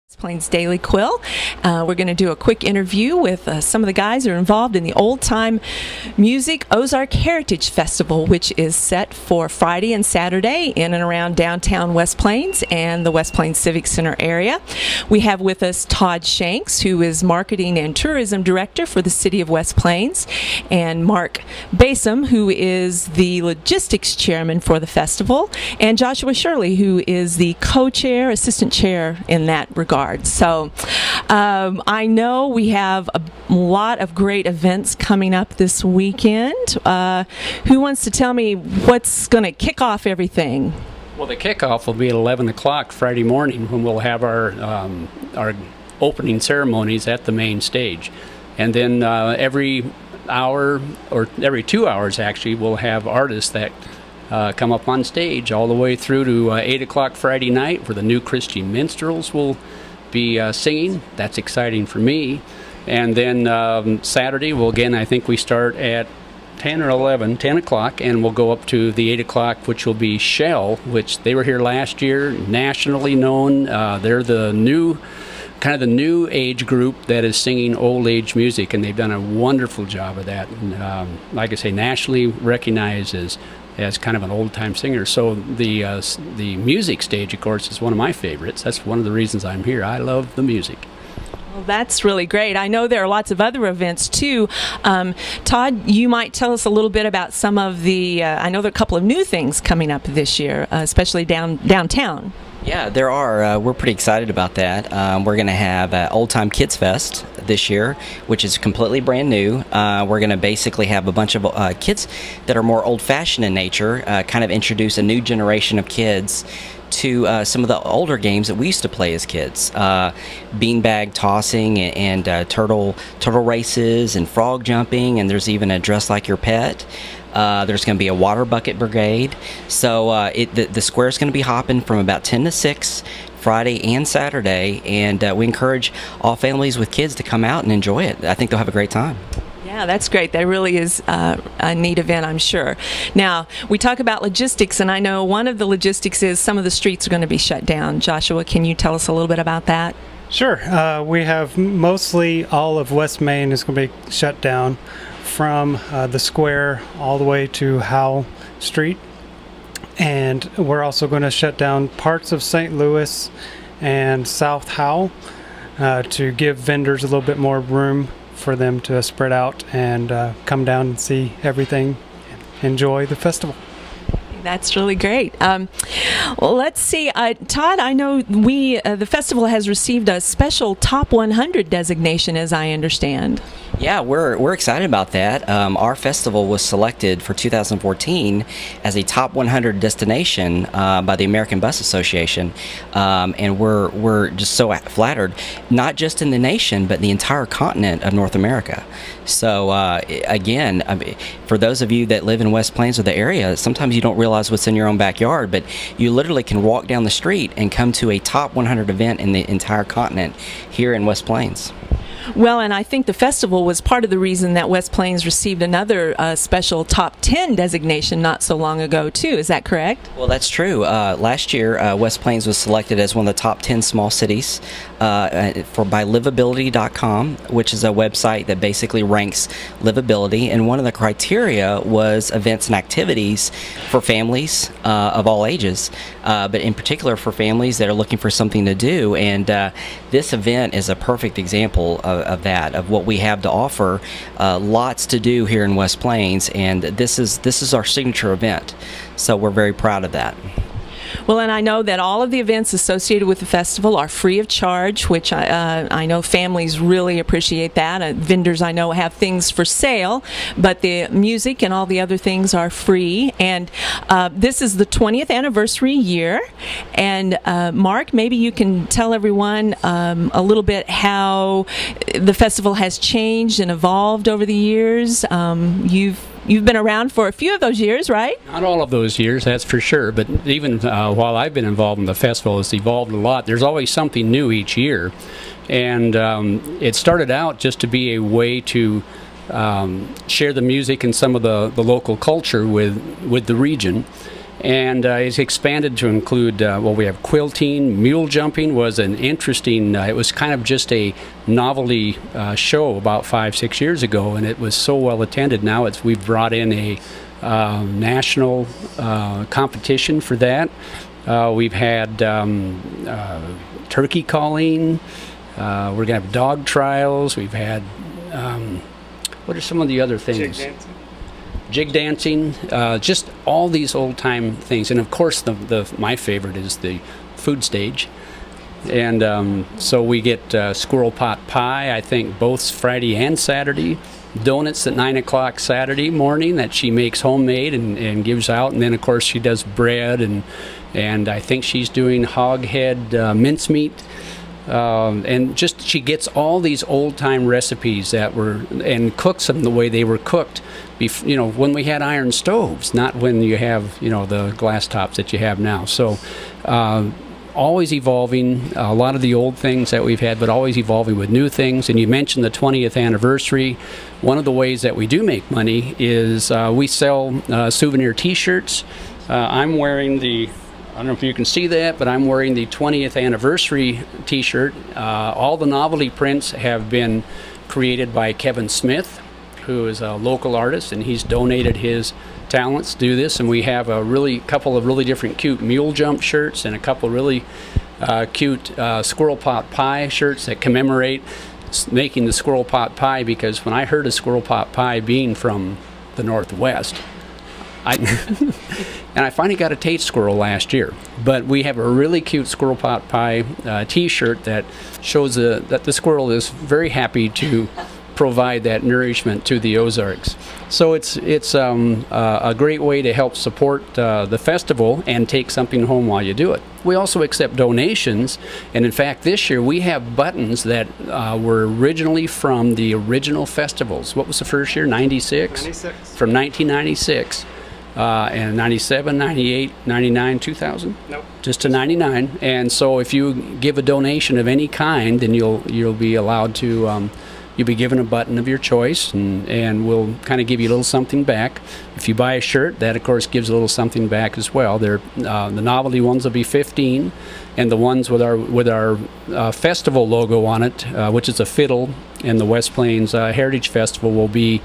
West Plains Daily Quill. We're going to do a quick interview with some of the guys who are involved in the Old Time Music Ozark Heritage Festival, which is set for Friday and Saturday in and around downtown West Plains and the West Plains Civic Center area. We have with us Todd Shanks, who is Marketing and Tourism Director for the City of West Plains, and Mark Basom, who is the Logistics Chairman for the festival, and Joshua Shirley, who is the co-chair, assistant chair in that regard. So I know we have a lot of great events coming up this weekend. Who wants to tell me what's going to kick off everything? Well, the kickoff will be at 11 o'clock Friday morning when we'll have our opening ceremonies at the main stage. And then every hour, or every 2 hours actually, we'll have artists that come up on stage all the way through to 8 o'clock Friday night, where the New Christian Minstrels will be singing. That's exciting for me. And then Saturday, well, again, I think we start at 10 o'clock, and we'll go up to the 8 o'clock, which will be Shell, which they were here last year, nationally known. They're the new, kind of the new age group that is singing old age music, and they've done a wonderful job of that. And, like I say, nationally recognized as kind of an old-time singer. So the music stage, of course, is one of my favorites. That's one of the reasons I'm here. I love the music. Well, that's really great. I know there are lots of other events too. Todd, you might tell us a little bit about some of the, I know there are a couple of new things coming up this year, especially downtown. Yeah, there are. We're pretty excited about that. We're going to have Old Time Kids Fest this year, which is completely brand new. We're going to basically have a bunch of kids that are more old-fashioned in nature, kind of introduce a new generation of kids to some of the older games that we used to play as kids. Beanbag tossing and turtle races and frog jumping, and there's even a dress like your pet. There's going to be a water bucket brigade. So the square is going to be hopping from about 10 to 6 Friday and Saturday, and we encourage all families with kids to come out and enjoy it. I think they'll have a great time. Yeah, that's great. That really is a neat event, I'm sure. Now, we talk about logistics, and I know one of the logistics is some of the streets are going to be shut down. Joshua, can you tell us a little bit about that? Sure. We have mostly all of West Main is going to be shut down, from the square all the way to Howell Street. And we're also going to shut down parts of St. Louis and South Howell to give vendors a little bit more room for them to spread out and come down and see everything, enjoy the festival. That's really great. Well, let's see, Todd. I know the festival has received a special Top 100 designation, as I understand. Yeah, we're excited about that. Our festival was selected for 2014 as a Top 100 destination by the American Bus Association, and we're just so flattered, not just in the nation, but the entire continent of North America. So again, I mean, for those of you that live in West Plains or the area, sometimes you don't realize what's in your own backyard, but you literally can walk down the street and come to a Top 100 event in the entire continent here in West Plains. Well, and I think the festival was part of the reason that West Plains received another special Top 10 designation not so long ago, too. Is that correct? Well, that's true. Last year, West Plains was selected as one of the top 10 small cities by livability.com, which is a website that basically ranks livability. And one of the criteria was events and activities for families of all ages, but in particular for families that are looking for something to do. And this event is a perfect example of that, of what we have to offer. Lots to do here in West Plains, and this is our signature event, so we're very proud of that. Well, and I know that all of the events associated with the festival are free of charge, which I know families really appreciate that. Vendors, I know, have things for sale, but the music and all the other things are free. And this is the 20th anniversary year. And Mark, maybe you can tell everyone a little bit how the festival has changed and evolved over the years. You've been around for a few of those years, right? Not all of those years, that's for sure, but even while I've been involved in the festival, it's evolved a lot. There's always something new each year, and it started out just to be a way to share the music and some of the local culture with the region. And it's expanded to include, well, we have quilting. Mule jumping was an interesting, it was kind of just a novelty show about 5-6 years ago, and it was so well attended. Now we've brought in a national competition for that. We've had turkey calling. We're going to have dog trials. We've had, what are some of the other things? Jig dancing, just all these old-time things. And of course, my favorite is the food stage. And so we get squirrel pot pie, I think, both Friday and Saturday. Donuts at 9 o'clock Saturday morning that she makes homemade and gives out. And then, of course, she does bread, and I think she's doing hog head mincemeat. And just she gets all these old-time recipes and cooks them the way they were cooked, when we had iron stoves, not when you have, the glass tops that you have now. So always evolving, a lot of the old things that we've had, but always evolving with new things. And you mentioned the 20th anniversary. One of the ways that we do make money is we sell souvenir T-shirts. I'm wearing I don't know if you can see that, but I'm wearing the 20th anniversary T-shirt. All the novelty prints have been created by Kevin Smith, who is a local artist, and he's donated his talents to do this. And we have a couple of really different cute mule jump shirts and a couple really cute squirrel pot pie shirts that commemorate making the squirrel pot pie, because when I heard of squirrel pot pie being from the Northwest, and I finally got a taste squirrel last year. But we have a really cute squirrel pot pie T-shirt that shows that the squirrel is very happy to provide that nourishment to the Ozarks. So it's a great way to help support the festival and take something home while you do it. We also accept donations, and in fact this year we have buttons that were originally from the original festivals. What was the first year? 96? 96. From 1996. And 97, 98, 99, 2000? Nope. Just to 99. And so if you give a donation of any kind, then you'll be allowed to, you'll be given a button of your choice, and we'll kind of give you a little something back. If you buy a shirt, that of course gives a little something back as well. The novelty ones will be 15, and the ones with our festival logo on it, which is a fiddle, and the West Plains Heritage Festival will be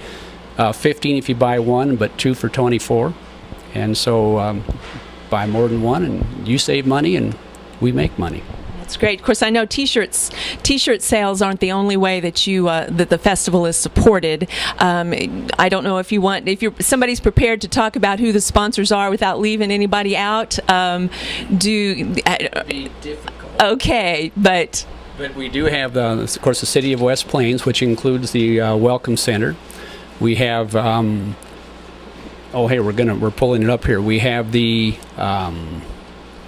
15 if you buy one, but 2 for 24. And so buy more than one, and you save money, and we make money. That's great. Of course, I know T-shirt sales aren't the only way that that the festival is supported. I don't know if somebody's prepared to talk about who the sponsors are without leaving anybody out. Be difficult. Okay, but we do have, of course, the City of West Plains, which includes the Welcome Center. We have, oh hey, we're pulling it up here. We have the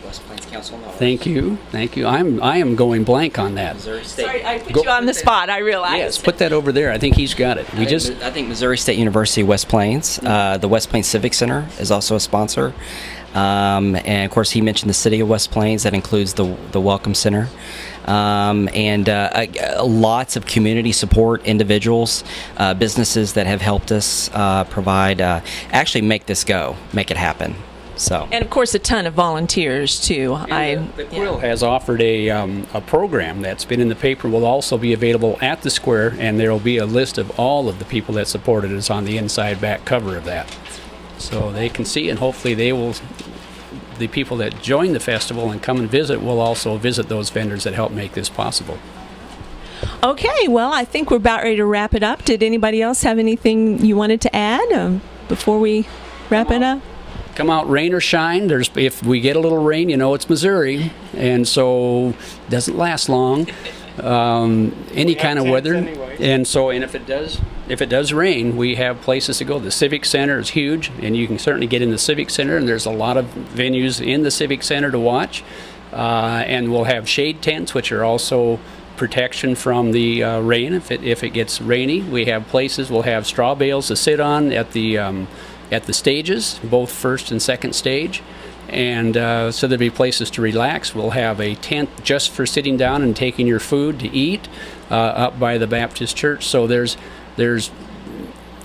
West Plains Council. Thank you. I am going blank on that. Missouri State. sorry, I put you on the spot. I realize. Yes, put that over there. I think he's got it. I think Missouri State University West Plains. The West Plains Civic Center is also a sponsor. And of course, he mentioned the City of West Plains. That includes the Welcome Center. And lots of community support, individuals, businesses that have helped us provide, actually make it happen. So. And of course, a ton of volunteers too. The Quill has offered a program that's been in the paper. Will also be available at the square, and there will be a list of all of the people that supported us on the inside back cover of that, so they can see, and hopefully the people that join the festival and come and visit will also visit those vendors that help make this possible. Okay, well, I think we're about ready to wrap it up. Did anybody else have anything you wanted to add before we wrap it up? Come out, rain or shine. If we get a little rain, it's Missouri, and so it doesn't last long. Any kind of weather, anyway. And if it does rain, we have places to go. The Civic Center is huge, and you can certainly get in the Civic Center, and there's a lot of venues in the Civic Center to watch. And we'll have shade tents, which are also protection from the rain if it gets rainy. We have places. We'll have straw bales to sit on at the stages, both first and second stage. And so there'll be places to relax. We'll have a tent just for sitting down and taking your food to eat up by the Baptist church. So there's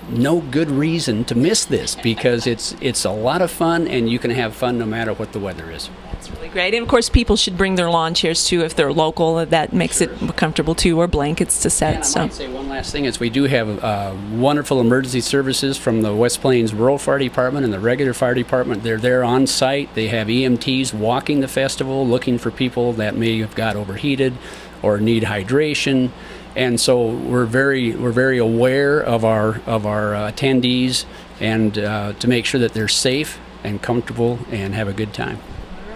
no good reason to miss this, because it's a lot of fun, and you can have fun no matter what the weather is. That's really great. And of course, people should bring their lawn chairs too if they're local. That makes it comfortable too, or blankets to set. And I might say one last thing is we do have wonderful emergency services from the West Plains Rural Fire Department and the regular fire department. They're there on site. They have EMTs walking the festival, looking for people that may have got overheated or need hydration. And so we're very aware of our attendees, and to make sure that they're safe and comfortable and have a good time.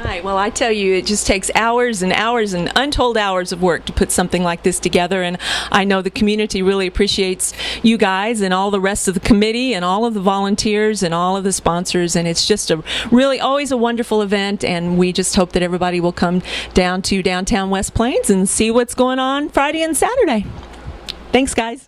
Right. Well, I tell you, it just takes hours and hours and untold hours of work to put something like this together, and I know the community really appreciates you guys and all the rest of the committee and all of the volunteers and all of the sponsors, and it's just always a wonderful event, and we just hope that everybody will come down to downtown West Plains and see what's going on Friday and Saturday. Thanks, guys.